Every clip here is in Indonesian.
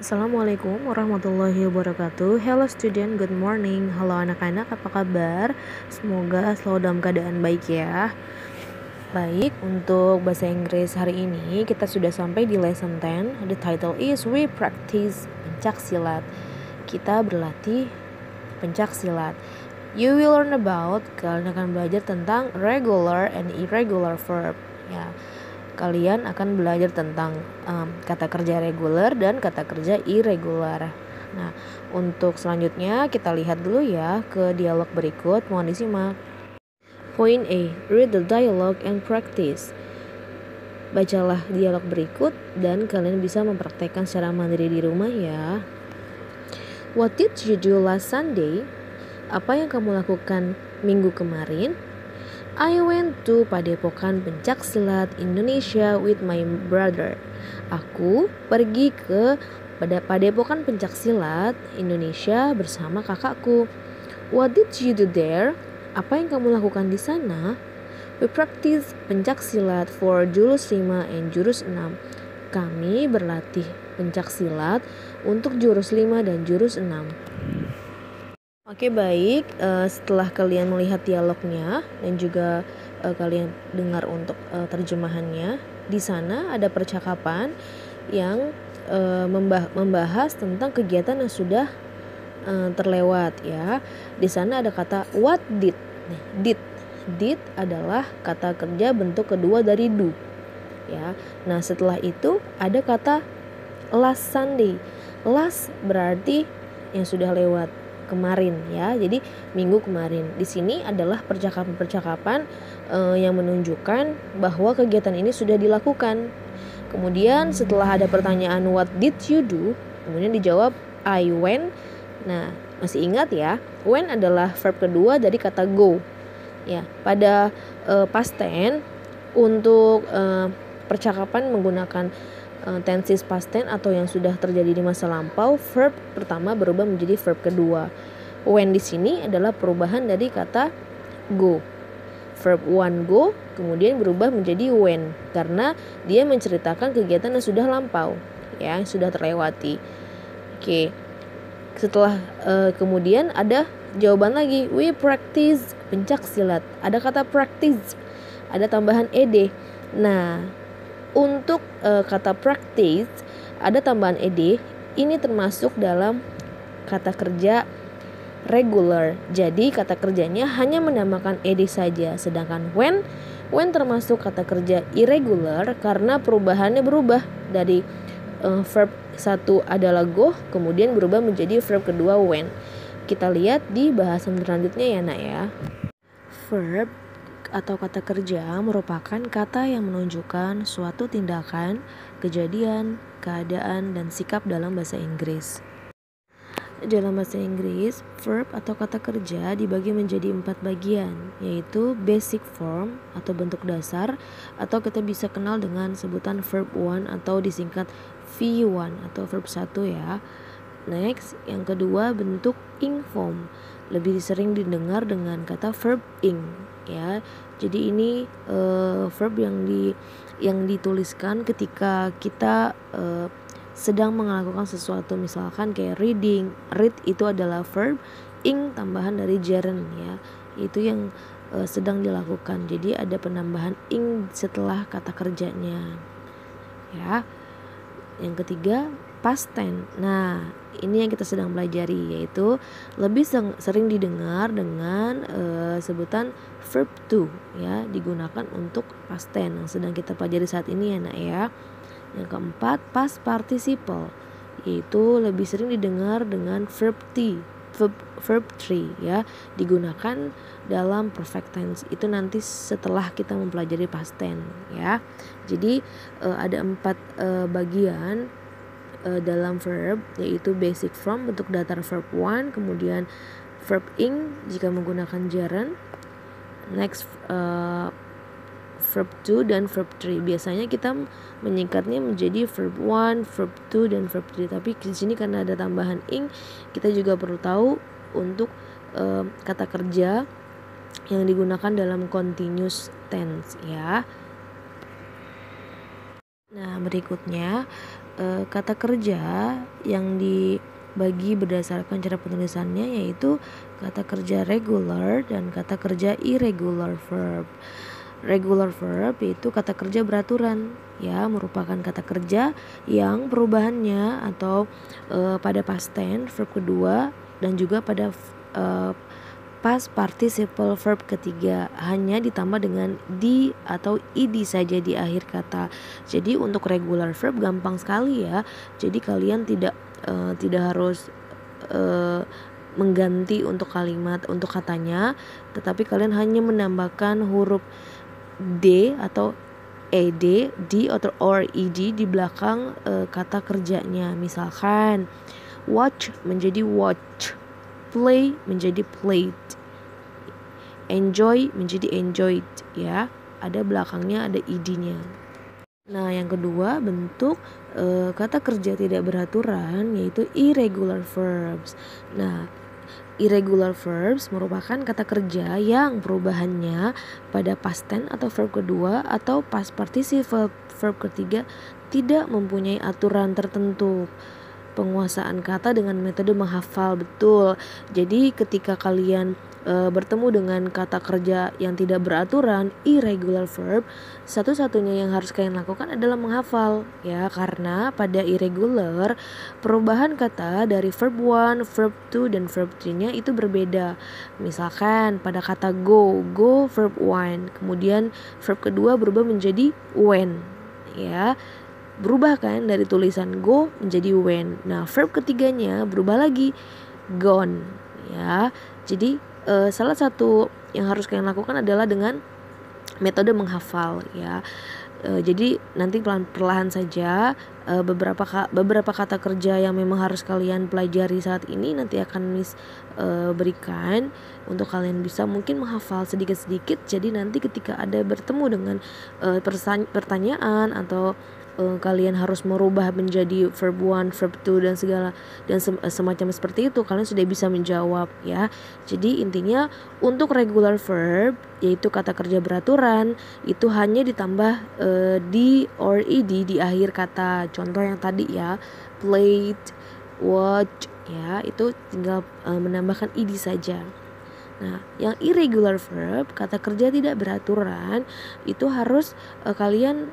Assalamualaikum warahmatullahi wabarakatuh. Hello student, good morning. Halo anak-anak, apa kabar? Semoga selalu dalam keadaan baik ya. Baik, untuk bahasa Inggris hari ini kita sudah sampai di lesson 10. The title is We Practice Pencak Silat. Kita berlatih pencak silat. You will learn about, kalian akan belajar tentang regular and irregular verb. Ya, kalian akan belajar tentang kata kerja reguler dan kata kerja irregular. Nah, untuk selanjutnya kita lihat dulu ya ke dialog berikut. Mohon disimak. Point A. Read the dialogue and practice. Bacalah dialog berikut dan kalian bisa mempraktekkan secara mandiri di rumah ya. What did you do last Sunday? Apa yang kamu lakukan minggu kemarin? I went to Padepokan Pencak Silat Indonesia with my brother. Aku pergi ke Padepokan Pencak Silat Indonesia bersama kakakku. What did you do there? Apa yang kamu lakukan di sana? We practice pencak silat for jurus 5 and jurus 6. Kami berlatih pencak silat untuk jurus 5 dan jurus 6. Oke, baik, setelah kalian melihat dialognya dan juga kalian dengar untuk terjemahannya, di sana ada percakapan yang membahas tentang kegiatan yang sudah terlewat ya. Di sana ada kata what did. Did adalah kata kerja bentuk kedua dari do ya. Nah, setelah itu ada kata last Sunday. Last berarti yang sudah lewat, kemarin ya. Jadi minggu kemarin. Di sini adalah percakapan-percakapan yang menunjukkan bahwa kegiatan ini sudah dilakukan. Kemudian setelah ada pertanyaan what did you do, kemudian dijawab I went. Nah, masih ingat ya, went adalah verb kedua dari kata go. Ya, pada past tense untuk percakapan menggunakan tenses past tense atau yang sudah terjadi di masa lampau, verb pertama berubah menjadi verb kedua. When di sini adalah perubahan dari kata go. Verb one go kemudian berubah menjadi when karena dia menceritakan kegiatan yang sudah lampau, ya, yang sudah terlewati. Oke. Setelah kemudian ada jawaban lagi, we practice pencak silat. Ada kata practice, ada tambahan ed. Nah, untuk kata practice ada tambahan ed, ini termasuk dalam kata kerja regular. Jadi kata kerjanya hanya menambahkan ed saja. Sedangkan when termasuk kata kerja irregular karena perubahannya berubah dari verb satu adalah go, kemudian berubah menjadi verb kedua when. Kita lihat di bahasan selanjutnya ya nak ya. Verb atau kata kerja merupakan kata yang menunjukkan suatu tindakan, kejadian, keadaan, dan sikap dalam bahasa Inggris. Dalam bahasa Inggris, verb atau kata kerja dibagi menjadi 4 bagian, yaitu basic form atau bentuk dasar, atau kita bisa kenal dengan sebutan verb 1 atau disingkat V1 atau verb 1 ya. Next, yang kedua bentuk ing form, lebih sering didengar dengan kata verb ing ya. Jadi ini verb yang dituliskan ketika kita sedang melakukan sesuatu, misalkan kayak reading. Read itu adalah verb, ing tambahan dari gerund ya, itu yang sedang dilakukan. Jadi ada penambahan ing setelah kata kerjanya ya. Yang ketiga past tense. Nah, ini yang kita sedang pelajari, yaitu lebih sering didengar dengan sebutan verb to ya, digunakan untuk past tense yang sedang kita pelajari saat ini ya nak ya. Yang keempat past participle, yaitu lebih sering didengar dengan verb three ya, digunakan dalam perfect tense. Itu nanti setelah kita mempelajari past tense ya. Jadi ada 4 bagian dalam verb, yaitu basic form bentuk datar verb 1, kemudian verb ing jika menggunakan gerund, next verb 2 dan verb 3. Biasanya kita menyingkatnya menjadi verb 1, verb 2 dan verb 3. Tapi di sini karena ada tambahan ing, kita juga perlu tahu untuk kata kerja yang digunakan dalam continuous tense ya. Nah, berikutnya kata kerja yang dibagi berdasarkan cara penulisannya, yaitu kata kerja regular dan kata kerja irregular verb. Regular verb yaitu kata kerja beraturan, ya, merupakan kata kerja yang perubahannya atau pada past tense verb kedua dan juga pada past participle verb ketiga hanya ditambah dengan di atau id saja di akhir kata. Jadi untuk regular verb gampang sekali ya. Jadi kalian tidak harus mengganti untuk kalimat untuk katanya, tetapi kalian hanya menambahkan huruf d atau ed, d atau or ed di belakang kata kerjanya. Misalkan watch menjadi watch, play menjadi played, enjoy menjadi enjoyed, ya. Ada belakangnya ada id-nya. Nah, yang kedua bentuk kata kerja tidak beraturan yaitu irregular verbs. Nah, irregular verbs merupakan kata kerja yang perubahannya pada past tense atau verb kedua atau past participle verb ketiga tidak mempunyai aturan tertentu. Penguasaan kata dengan metode menghafal, betul. Jadi ketika kalian bertemu dengan kata kerja yang tidak beraturan, irregular verb, satu-satunya yang harus kalian lakukan adalah menghafal, ya, karena pada irregular perubahan kata dari verb 1, verb 2 dan verb 3-nya itu berbeda. Misalkan pada kata go verb 1, kemudian verb kedua berubah menjadi when, ya. Berubah kan dari tulisan go menjadi when. Nah, verb ketiganya berubah lagi, gone, ya. Jadi salah satu yang harus kalian lakukan adalah dengan metode menghafal, ya. Jadi nanti perlahan saja beberapa kata kerja yang memang harus kalian pelajari saat ini nanti akan Miss berikan untuk kalian bisa mungkin menghafal sedikit-sedikit. Jadi nanti ketika ada bertemu dengan pertanyaan atau kalian harus merubah menjadi verb 1, verb 2 dan semacam seperti itu, kalian sudah bisa menjawab, ya. Jadi intinya untuk regular verb yaitu kata kerja beraturan itu hanya ditambah di or ed di akhir kata. Contoh yang tadi, ya, played, watch, ya, itu tinggal menambahkan ed saja. Nah, yang irregular verb, kata kerja tidak beraturan, itu harus kalian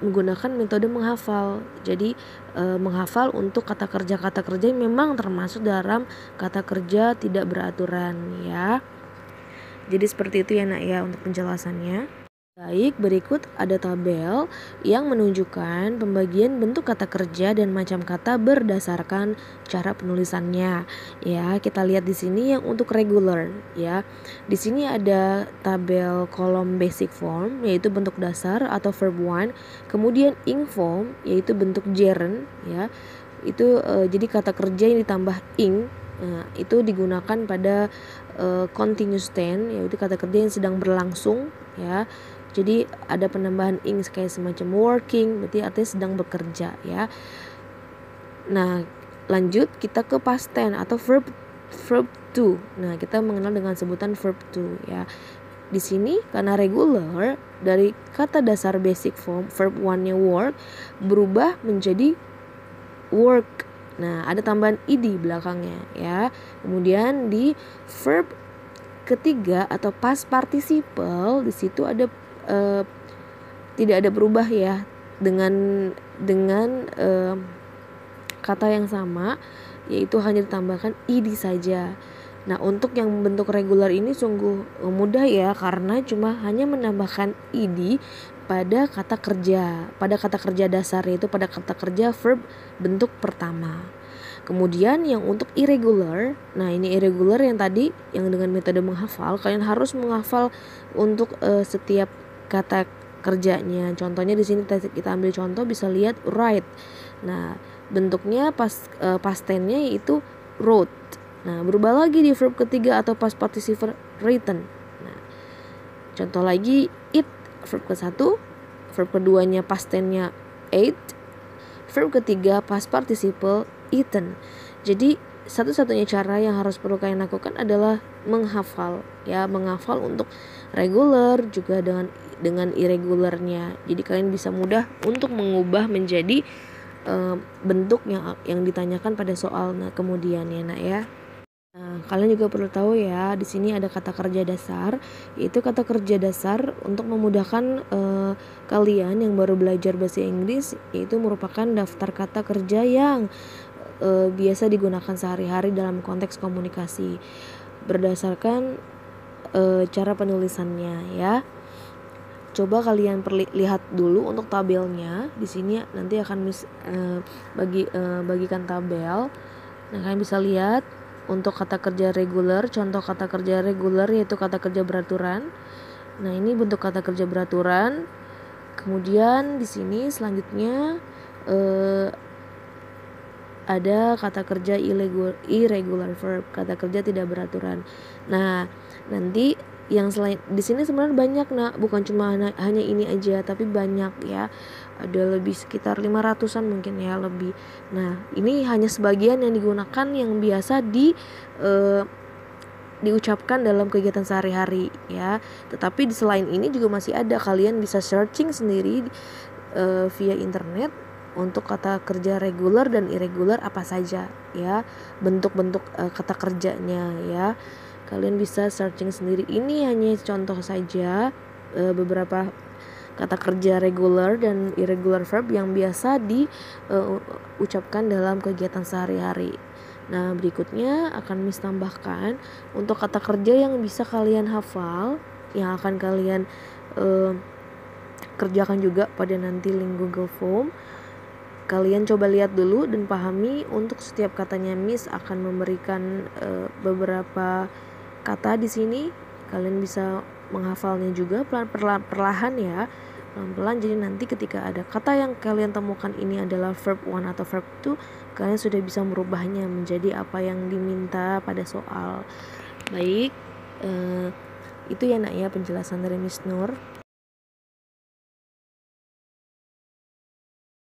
menggunakan metode menghafal. Jadi menghafal untuk kata kerja yang memang termasuk dalam kata kerja tidak beraturan, ya. Jadi seperti itu ya nak, ya, untuk penjelasannya. Baik, berikut ada tabel yang menunjukkan pembagian bentuk kata kerja dan macam kata berdasarkan cara penulisannya. Ya, kita lihat di sini yang untuk regular, ya. Di sini ada tabel kolom basic form yaitu bentuk dasar atau verb 1, kemudian ing form yaitu bentuk gerund, ya. Itu jadi kata kerja yang ditambah ing. Nah, itu digunakan pada continuous tense yaitu kata kerja yang sedang berlangsung, ya. Jadi ada penambahan ing kayak semacam working, berarti artinya sedang bekerja, ya. Nah, lanjut kita ke past tense atau verb 2. Nah, kita mengenal dengan sebutan verb 2, ya. Di sini karena regular dari kata dasar basic form verb 1-nya work berubah menjadi work. Nah, ada tambahan ed belakangnya, ya. Kemudian di verb ketiga atau past participle di situ ada tidak ada berubah, ya, dengan kata yang sama, yaitu hanya ditambahkan ed saja. Nah, untuk yang bentuk regular ini sungguh mudah, ya, karena cuma hanya menambahkan ed pada kata kerja dasar, yaitu pada kata kerja verb bentuk pertama. Kemudian yang untuk irregular, nah ini irregular yang tadi yang dengan metode menghafal, kalian harus menghafal untuk setiap kata kerjanya. Contohnya di sini kita ambil contoh, bisa lihat write. Nah, bentuknya past tense-nya yaitu wrote. Nah, berubah lagi di verb ketiga atau past participle written. Nah, contoh lagi eat, verb ke-1, verb keduanya past tense-nya ate, verb ketiga past participle eaten. Jadi satu-satunya cara yang harus perlu kalian lakukan adalah menghafal, ya, menghafal untuk regular juga dengan irregularnya. Jadi kalian bisa mudah untuk mengubah menjadi bentuk yang ditanyakan pada soal kemudian ya nak ya. Nah, kalian juga perlu tahu ya, di sini ada kata kerja dasar, yaitu kata kerja dasar untuk memudahkan kalian yang baru belajar bahasa Inggris, yaitu merupakan daftar kata kerja yang biasa digunakan sehari-hari dalam konteks komunikasi berdasarkan cara penulisannya ya. Coba kalian lihat dulu untuk tabelnya. Di sini nanti akan bagikan tabel. Nah, kalian bisa lihat untuk kata kerja reguler, contoh kata kerja reguler yaitu kata kerja beraturan. Nah, ini bentuk kata kerja beraturan. Kemudian di sini selanjutnya ada kata kerja irregular verb, kata kerja tidak beraturan. Nah, nanti yang selain di sini sebenarnya banyak nak, bukan cuma hanya ini aja, tapi banyak ya. Ada lebih sekitar 500-an mungkin ya lebih. Nah, ini hanya sebagian yang digunakan yang biasa diucapkan dalam kegiatan sehari-hari ya. Tetapi di selain ini juga masih ada, kalian bisa searching sendiri via internet untuk kata kerja reguler dan irregular apa saja ya, bentuk-bentuk kata kerjanya ya. Kalian bisa searching sendiri. Ini hanya contoh saja beberapa kata kerja regular dan irregular verb yang biasa diucapkan dalam kegiatan sehari-hari. Nah, berikutnya akan Miss tambahkan untuk kata kerja yang bisa kalian hafal, yang akan kalian kerjakan juga pada nanti link Google Form. Kalian coba lihat dulu dan pahami. Untuk setiap katanya Miss akan memberikan beberapa kata di sini. Kalian bisa menghafalnya juga perlahan ya, pelan-pelan. Jadi nanti ketika ada kata yang kalian temukan ini adalah verb 1 atau verb 2, kalian sudah bisa merubahnya menjadi apa yang diminta pada soal. Baik, itu ya nak ya penjelasan dari Miss Nur.